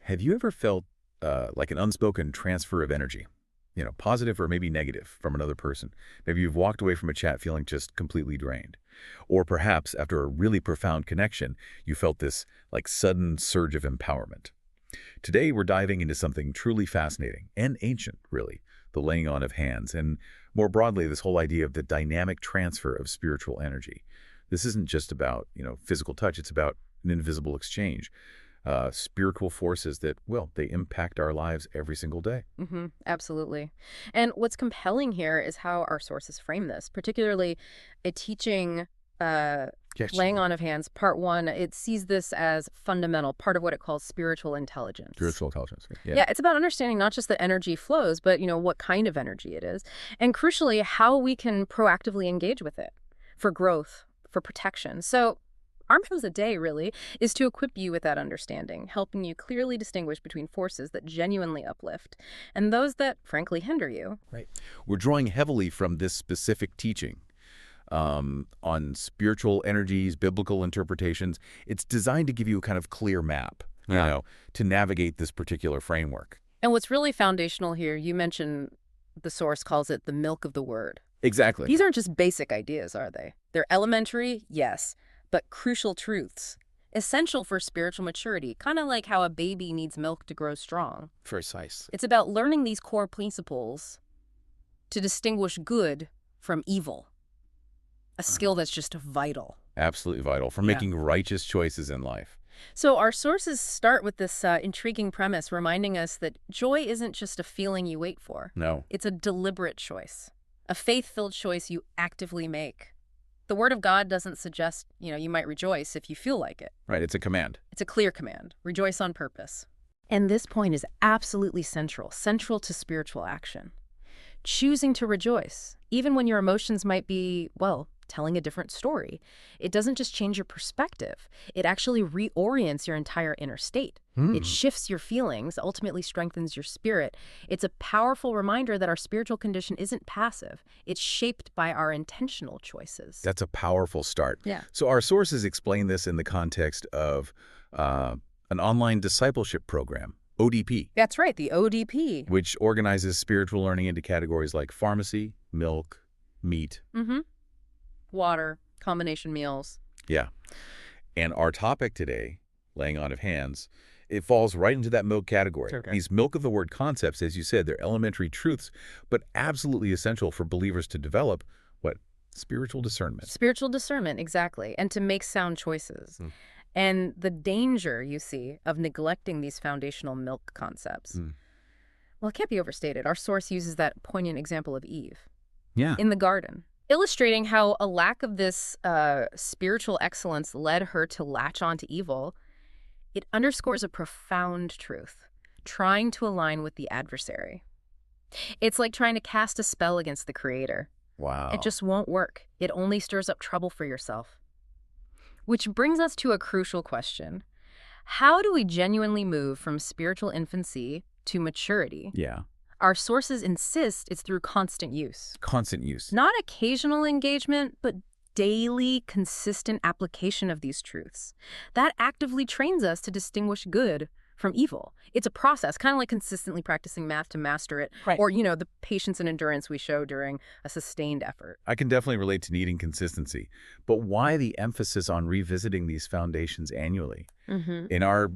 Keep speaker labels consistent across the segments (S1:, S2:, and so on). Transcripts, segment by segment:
S1: Have you ever felt like an unspoken transfer of energy? Positive or maybe negative from another person. Maybe you've walked away from a chat feeling just completely drained. Or perhaps after a really profound connection, you felt this like sudden surge of empowerment. Today, we're diving into something truly fascinating and ancient, really, the laying on of hands, and more broadly, this whole idea of the dynamic transfer of spiritual energy. This isn't just about, physical touch. It's about an invisible exchange. Spiritual forces that, well, they impact our lives every single day.
S2: Absolutely. And what's compelling here is how our sources frame this, particularly a teaching
S1: Yes.
S2: laying on of hands, part one. It sees this as fundamental, part of what it calls spiritual intelligence.
S1: Spiritual intelligence. Yeah.
S2: Yeah, it's about understanding not just that energy flows, but, what kind of energy it is. And crucially, how we can proactively engage with it for growth, for protection. So our mission of the day, really, is to equip you with that understanding, helping you clearly distinguish between forces that genuinely uplift and those that, frankly, hinder you.
S1: Right. We're drawing heavily from this specific teaching on spiritual energies, biblical interpretations. It's designed to give you a kind of clear map, to navigate this particular framework.
S2: And what's really foundational here, you mentioned the source calls it the milk of the word.
S1: Exactly.
S2: These aren't just basic ideas, are they? They're elementary, yes, but crucial truths, essential for spiritual maturity, kind of like how a baby needs milk to grow strong.
S1: Precise.
S2: It's about learning these core principles to distinguish good from evil, a skill that's just vital.
S1: Absolutely vital for making righteous choices in life.
S2: So our sources start with this intriguing premise reminding us that joy isn't just a feeling you wait for.
S1: No.
S2: It's a deliberate choice, a faith-filled choice you actively make. The Word of God doesn't suggest, you might rejoice if you feel like it.
S1: Right, it's a command.
S2: It's a clear command. Rejoice on purpose. And this point is absolutely central to spiritual action. Choosing to rejoice, even when your emotions might be, telling a different story. It doesn't just change your perspective. It actually reorients your entire inner state. It shifts your feelings, ultimately strengthens your spirit. It's a powerful reminder that our spiritual condition isn't passive. It's shaped by our intentional choices.
S1: That's a powerful start.
S2: Yeah.
S1: So our sources explain this in the context of an online discipleship program, ODP.
S2: That's right, the ODP.
S1: Which organizes spiritual learning into categories like pharmacy, milk, meat.
S2: Water, combination meals.
S1: Yeah. And our topic today, laying on of hands, it falls right into that milk category.
S3: Okay.
S1: These milk of the word concepts, as you said, they're elementary truths, but absolutely essential for believers to develop what? Spiritual discernment.
S2: Spiritual discernment, exactly, and to make sound choices. And the danger, you see, of neglecting these foundational milk concepts. Well, it can't be overstated. Our source uses that poignant example of Eve in the garden, illustrating how a lack of this spiritual excellence led her to latch onto evil. It underscores a profound truth, trying to align with the adversary. It's like trying to cast a spell against the Creator.
S1: Wow.
S2: It just won't work. It only stirs up trouble for yourself. Which brings us to a crucial question. How do we genuinely move from spiritual infancy to maturity?
S1: Yeah.
S2: Our sources insist it's through constant use.
S1: Constant use.
S2: Not occasional engagement, but daily, consistent application of these truths. That actively trains us to distinguish good from evil. It's a process, kind of like consistently practicing math to master it,
S3: Right.
S2: or, the patience and endurance we show during a sustained effort.
S1: I can definitely relate to needing consistency. But why the emphasis on revisiting these foundations annually? In our,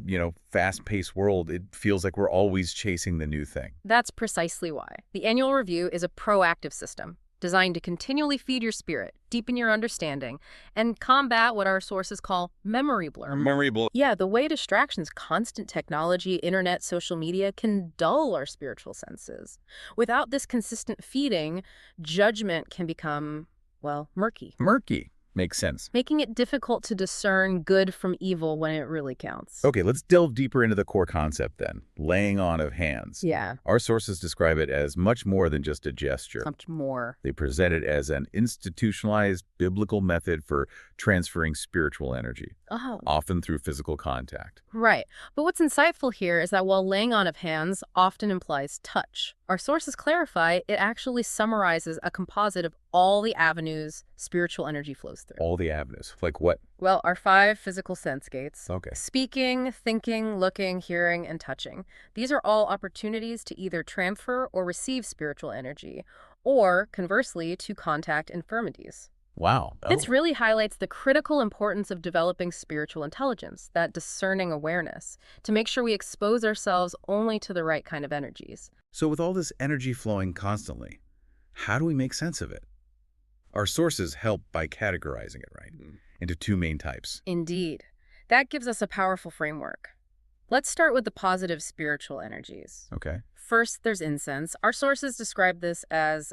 S1: fast-paced world, it feels like we're always chasing the new thing.
S2: That's precisely why. The annual review is a proactive system designed to continually feed your spirit, deepen your understanding, and combat what our sources call memory blur. Yeah, the way distractions, constant technology, internet, social media can dull our spiritual senses. Without this consistent feeding, judgment can become, murky,
S1: Murky. Makes sense.
S2: making it difficult to discern good from evil when it really counts.
S1: Okay, let's delve deeper into the core concept then, laying on of hands.
S2: Yeah,
S1: Our sources describe it as much more than just a gesture.
S2: much more.
S1: They present it as an institutionalized biblical method for transferring spiritual energy.
S2: Oh.
S1: often through physical contact.
S2: Right. But what's insightful here is that while laying on of hands often implies touch, our sources clarify it actually summarizes a composite of all the avenues spiritual energy flows through.
S1: All the avenues. Like what?
S2: Well, our 5 physical sense gates:
S1: Okay.
S2: speaking, thinking, looking, hearing, and touching. These are all opportunities to either transfer or receive spiritual energy, or conversely, to contact infirmities.
S1: Wow.
S2: This really highlights the critical importance of developing spiritual intelligence, that discerning awareness, to make sure we expose ourselves only to the right kind of energies.
S1: So with all this energy flowing constantly, how do we make sense of it? Our sources help by categorizing it, right, into 2 main types.
S2: Indeed. That gives us a powerful framework. Let's start with the positive spiritual energies.
S1: Okay.
S2: First, there's incense. Our sources describe this as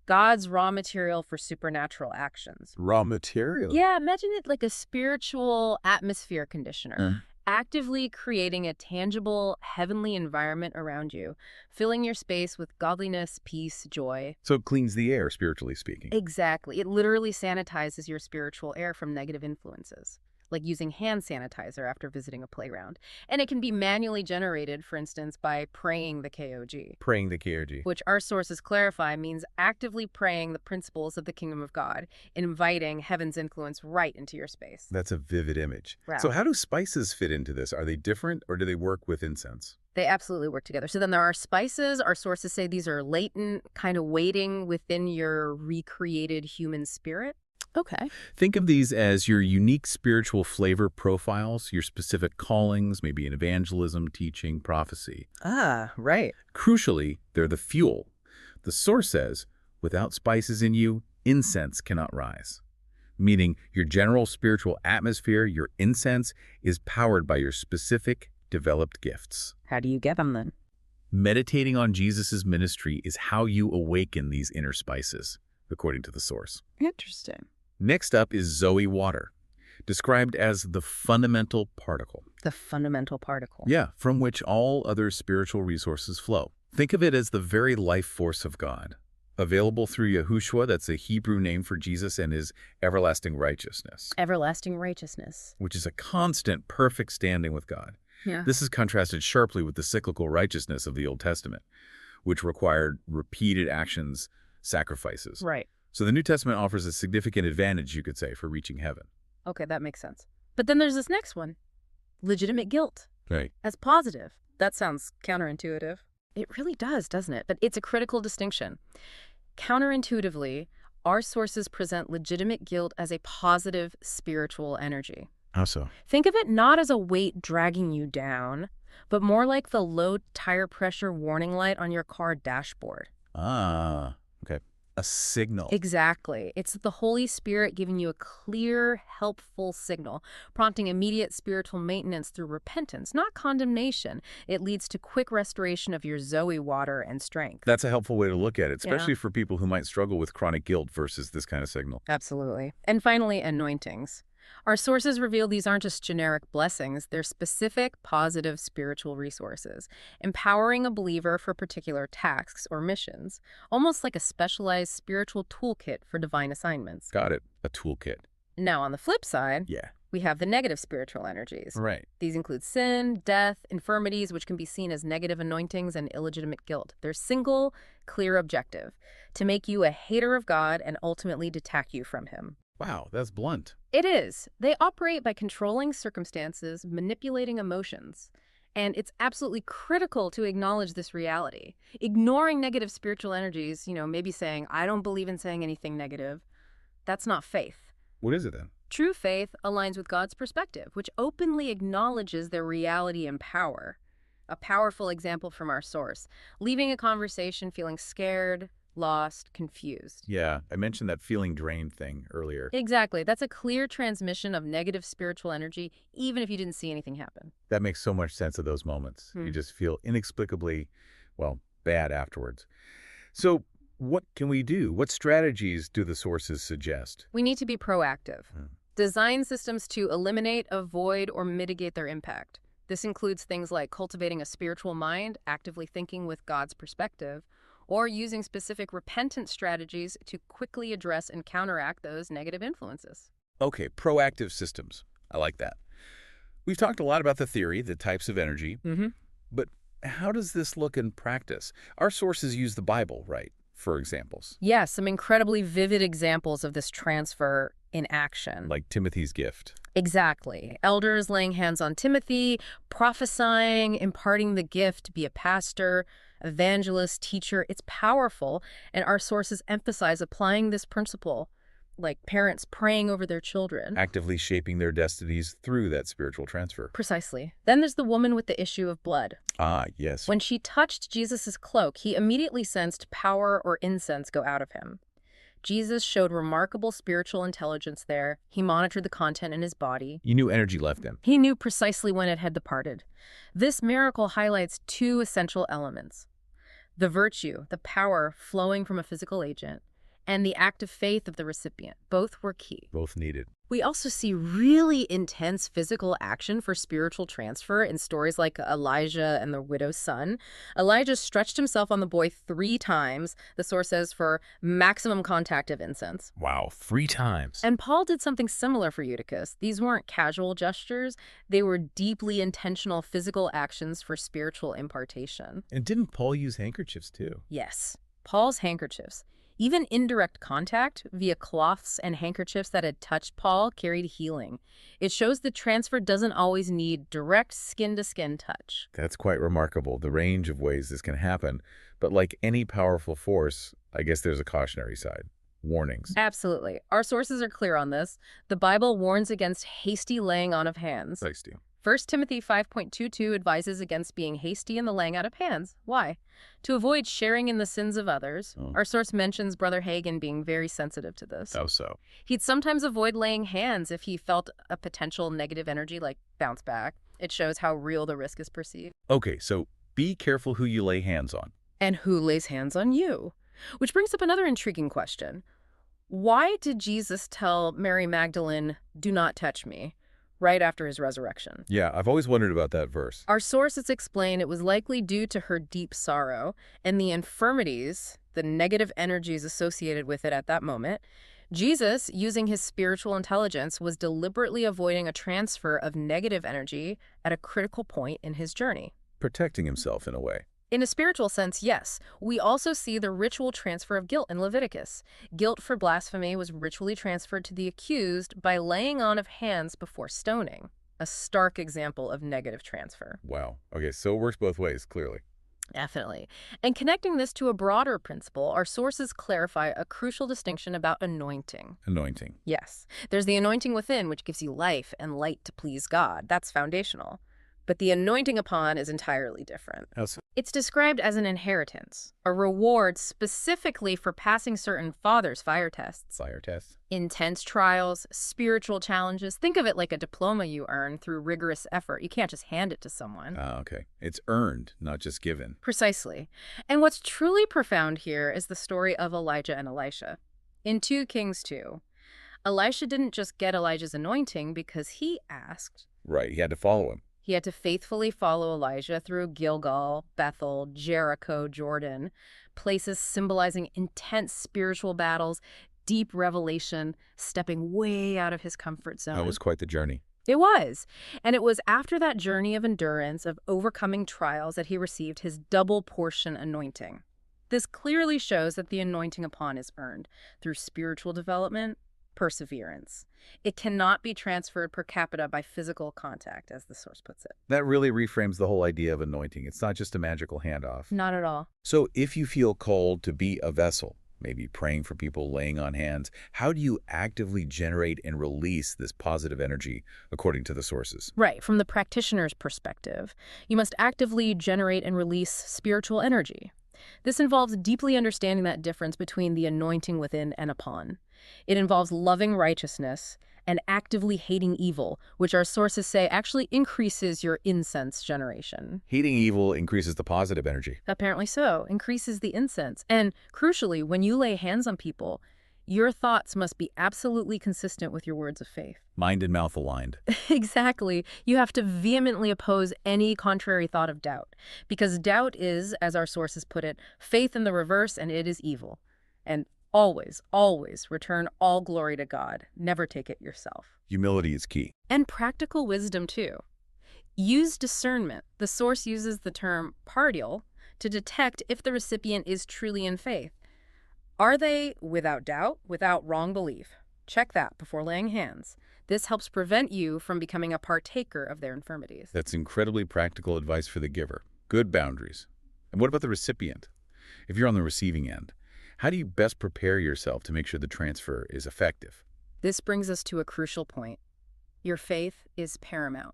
S2: God's raw material for supernatural actions.
S1: Raw material?
S2: Yeah, imagine it like a spiritual atmosphere conditioner, actively creating a tangible, heavenly environment around you, filling your space with godliness, peace, joy.
S1: So it cleans the air, spiritually speaking.
S2: Exactly. It literally sanitizes your spiritual air from negative influences, like using hand sanitizer after visiting a playground. And it can be manually generated, for instance, by praying the KOG.
S1: Praying the KRG.
S2: Which our sources clarify means actively praying the principles of the kingdom of God, inviting heaven's influence right into your space.
S1: That's a vivid image.
S2: Wow.
S1: So how do spices fit into this? Are they different or do they work with incense?
S2: They absolutely work together. So then there are spices. Our sources say these are latent, kind of waiting within your recreated human spirit. Okay.
S1: Think of these as your unique spiritual flavor profiles, your specific callings, maybe in evangelism, teaching, prophecy.
S2: Ah, right.
S1: Crucially, they're the fuel. The source says, without spices in you, incense cannot rise. Meaning your general spiritual atmosphere, your incense, is powered by your specific, developed gifts.
S2: How do you get them then?
S1: Meditating on Jesus' ministry is how you awaken these inner spices, according to the source.
S2: Interesting.
S1: Next up is Zoe water, described as the fundamental particle.
S2: The fundamental particle.
S1: Yeah, from which all other spiritual resources flow. Think of it as the very life force of God, available through Yahushua, that's a Hebrew name for Jesus, and his everlasting righteousness.
S2: Everlasting righteousness.
S1: Which is a constant, perfect standing with God.
S2: Yeah.
S1: This is contrasted sharply with the cyclical righteousness of the Old Testament, which required repeated actions, sacrifices.
S2: Right.
S1: So the New Testament offers a significant advantage, you could say, for reaching heaven.
S2: Okay, that makes sense. But then there's this next one. Legitimate guilt.
S1: Right.
S2: As positive. That sounds counterintuitive. It really does, doesn't it? But it's a critical distinction. Counterintuitively, our sources present legitimate guilt as a positive spiritual energy.
S1: How so?
S2: Think of it not as a weight dragging you down, but more like the low tire pressure warning light on your car dashboard.
S1: Ah, okay. A signal.
S2: Exactly. It's the Holy Spirit giving you a clear, helpful signal, prompting immediate spiritual maintenance through repentance, not condemnation. It leads to quick restoration of your Zoe water and strength.
S1: That's a helpful way to look at it,
S2: Yeah.
S1: especially for people who might struggle with chronic guilt versus this kind of signal.
S2: Absolutely. And finally, anointings. Our sources reveal these aren't just generic blessings, they're specific, positive spiritual resources, empowering a believer for particular tasks or missions, almost like a specialized spiritual toolkit for divine assignments.
S1: Got it. A toolkit.
S2: Now, on the flip side,
S1: Yeah.
S2: we have the negative spiritual energies.
S1: Right.
S2: These include sin, death, infirmities, which can be seen as negative anointings, and illegitimate guilt. Their single, clear objective: to make you a hater of God and ultimately detach you from him.
S1: Wow, that's blunt.
S2: It is. They operate by controlling circumstances, manipulating emotions. And it's absolutely critical to acknowledge this reality. Ignoring negative spiritual energies, maybe saying, I don't believe in saying anything negative, that's not faith.
S1: What is it then?
S2: True faith aligns with God's perspective, which openly acknowledges their reality and power. A powerful example from our source: leaving a conversation feeling scared, lost, confused.
S1: Yeah, I mentioned that feeling drained thing earlier.
S2: Exactly. That's a clear transmission of negative spiritual energy, even if you didn't see anything happen.
S1: That makes so much sense of those moments. You just feel inexplicably, bad afterwards. So what can we do? What strategies do the sources suggest?
S2: We need to be proactive. Design systems to eliminate, avoid, or mitigate their impact. This includes things like cultivating a spiritual mind, actively thinking with God's perspective, or using specific repentant strategies to quickly address and counteract those negative influences.
S1: Okay, proactive systems. I like that. We've talked a lot about the theory, the types of energy,
S2: Mm-hmm.
S1: but how does this look in practice? Our sources use the Bible, right, for examples,
S2: Yes, some incredibly vivid examples of this transfer in action.
S1: like Timothy's gift.
S2: Exactly. Elders laying hands on Timothy, prophesying, imparting the gift to be a pastor, evangelist, teacher. It's powerful, and our sources emphasize applying this principle, like parents praying over their children.
S1: Actively shaping their destinies through that spiritual transfer.
S2: Precisely. Then there's the woman with the issue of blood.
S1: Ah, yes.
S2: When she touched Jesus' cloak, he immediately sensed power or incense go out of him. Jesus showed remarkable spiritual intelligence there. He monitored the content in his body.
S1: You knew energy left him.
S2: He knew precisely when it had departed. This miracle highlights two essential elements: the virtue, the power flowing from a physical agent, and the act of faith of the recipient. Both were key.
S1: Both needed.
S2: We also see really intense physical action for spiritual transfer in stories like Elijah and the widow's son. Elijah stretched himself on the boy 3 times, the source says, for maximum contact of incense.
S1: Wow, 3 times.
S2: And Paul did something similar for Eutychus. These weren't casual gestures. They were deeply intentional physical actions for spiritual impartation.
S1: And didn't Paul use handkerchiefs too?
S2: Yes, Paul's handkerchiefs. Even indirect contact via cloths and handkerchiefs that had touched Paul carried healing. It shows the transfer doesn't always need direct skin-to-skin touch.
S1: That's quite remarkable, the range of ways this can happen. But like any powerful force, I guess there's a cautionary side. Warnings.
S2: Absolutely. Our sources are clear on this. The Bible warns against hasty laying on of hands.
S1: Thanks, Steve.
S2: 1 Timothy 5.22 advises against being hasty in the laying out of hands. Why? To avoid sharing in the sins of others.
S1: Oh.
S2: Our source mentions Brother Hagin being very sensitive to this.
S1: How so?
S2: He'd sometimes avoid laying hands if he felt a potential negative energy like bounce back. It shows how real the risk is perceived.
S1: Okay, so be careful who you lay hands on.
S2: And who lays hands on you? Which brings up another intriguing question. Why did Jesus tell Mary Magdalene, "Do not touch me," right after his resurrection?
S1: Yeah, I've always wondered about that verse.
S2: Our sources explain it was likely due to her deep sorrow and the infirmities, the negative energies associated with it at that moment. Jesus, using his spiritual intelligence, was deliberately avoiding a transfer of negative energy at a critical point in his journey.
S1: Protecting himself in a way.
S2: In a spiritual sense, yes. We also see the ritual transfer of guilt in Leviticus. Guilt for blasphemy was ritually transferred to the accused by laying on of hands before stoning. A stark example of negative transfer.
S1: Wow. Okay, so it works both ways, clearly.
S2: Definitely. And connecting this to a broader principle, our sources clarify a crucial distinction about anointing.
S1: Anointing.
S2: Yes. There's the anointing within, which gives you life and light to please God. That's foundational. But the anointing upon is entirely different.
S1: How so?
S2: It's described as an inheritance, a reward specifically for passing certain father's fire tests.
S1: Fire test.
S2: Intense trials, spiritual challenges. Think of it like a diploma you earn through rigorous effort. You can't just hand it to someone.
S1: Ah, okay. It's earned, not just given.
S2: Precisely. And what's truly profound here is the story of Elijah and Elisha. In 2 Kings 2, Elisha didn't just get Elijah's anointing because he asked.
S1: Right, he had to follow him.
S2: He had to faithfully follow Elijah through Gilgal, Bethel, Jericho, Jordan, places symbolizing intense spiritual battles, deep revelation, stepping way out of his comfort zone.
S1: That was quite the journey.
S2: It was. And it was after that journey of endurance, of overcoming trials, that he received his double portion anointing. This clearly shows that the anointing upon is earned through spiritual development, perseverance. It cannot be transferred per capita by physical contact, as the source puts it.
S1: That really reframes the whole idea of anointing. It's not just a magical handoff.
S2: Not at all.
S1: So if you feel called to be a vessel, maybe praying for people, laying on hands, how do you actively generate and release this positive energy according to the sources?
S2: Right. From the practitioner's perspective, you must actively generate and release spiritual energy. This involves deeply understanding that difference between the anointing within and upon. It involves loving righteousness and actively hating evil, which our sources say actually increases your incense generation.
S1: Hating evil increases the positive energy.
S2: Apparently so, increases the incense. And crucially, when you lay hands on people, your thoughts must be absolutely consistent with your words of faith.
S1: Mind and mouth aligned.
S2: Exactly. You have to vehemently oppose any contrary thought of doubt, because doubt is, as our sources put it, faith in the reverse, and it is evil. And Always, always return all glory to God. Never take it yourself.
S1: Humility is key.
S2: And practical wisdom, too. Use discernment. The source uses the term partial to detect if the recipient is truly in faith. Are they without doubt, without wrong belief? Check that before laying hands. This helps prevent you from becoming a partaker of their infirmities.
S1: That's incredibly practical advice for the giver. Good boundaries. And what about the recipient? If you're on the receiving end, how do you best prepare yourself to make sure the transfer is effective?
S2: This brings us to a crucial point. Your faith is paramount.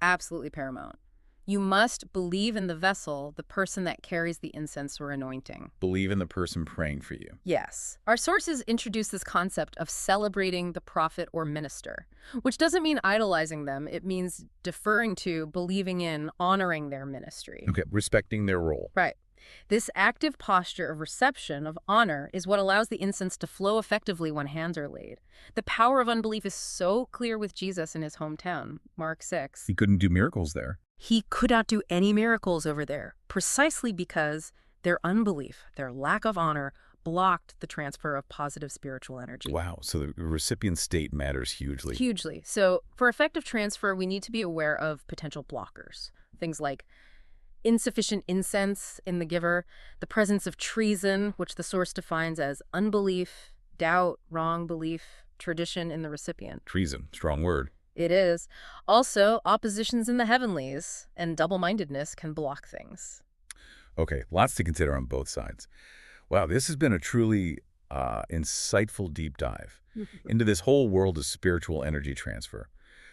S2: Absolutely paramount. You must believe in the vessel, the person that carries the incense or anointing.
S1: Believe in the person praying for you.
S2: Yes. Our sources introduce this concept of celebrating the prophet or minister, which doesn't mean idolizing them. It means deferring to, believing in, honoring their ministry.
S1: Okay, respecting their role.
S2: Right. This active posture of reception, of honor, is what allows the incense to flow effectively when hands are laid. The power of unbelief is so clear with Jesus in his hometown, Mark 6.
S1: He couldn't do miracles there.
S2: He could not do any miracles over there, precisely because their unbelief, their lack of honor, blocked the transfer of positive spiritual energy.
S1: Wow, so the recipient state matters hugely.
S2: Hugely. So for effective transfer, we need to be aware of potential blockers. Things like insufficient incense in the giver, the presence of treason, which the source defines as unbelief, doubt, wrong belief, tradition in the recipient.
S1: Treason, strong word.
S2: It is. Also, oppositions in the heavenlies and double-mindedness can block things.
S1: Okay, lots to consider on both sides. Wow, this has been a truly insightful deep dive into this whole world of spiritual energy transfer.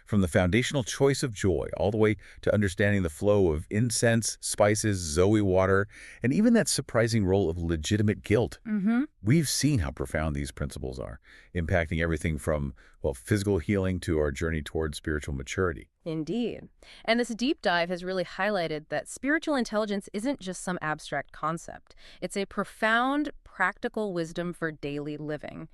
S1: From the foundational choice of joy all the way to understanding the flow of incense, spices, Zoe water, and even that surprising role of legitimate guilt. We've seen how profound these principles are, impacting everything from, well, physical healing to our journey towards spiritual maturity.
S2: Indeed. And this deep dive has really highlighted that spiritual intelligence isn't just some abstract concept. It's a profound, practical wisdom for daily living.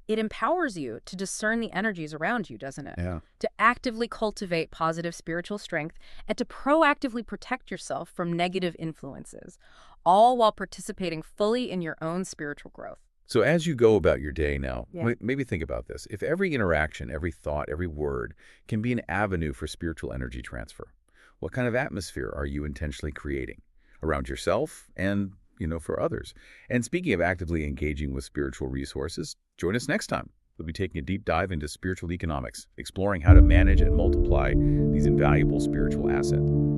S2: It empowers you to discern the energies around you, doesn't it?
S1: Yeah.
S2: To actively cultivate positive spiritual strength and to proactively protect yourself from negative influences, all while participating fully in your own spiritual growth.
S1: So as you go about your day now,
S2: Yeah.
S1: maybe think about this. If every interaction, every thought, every word can be an avenue for spiritual energy transfer, what kind of atmosphere are you intentionally creating around yourself and, for others? And speaking of actively engaging with spiritual resources, join us next time. We'll be taking a deep dive into spiritual economics, exploring how to manage and multiply these invaluable spiritual assets.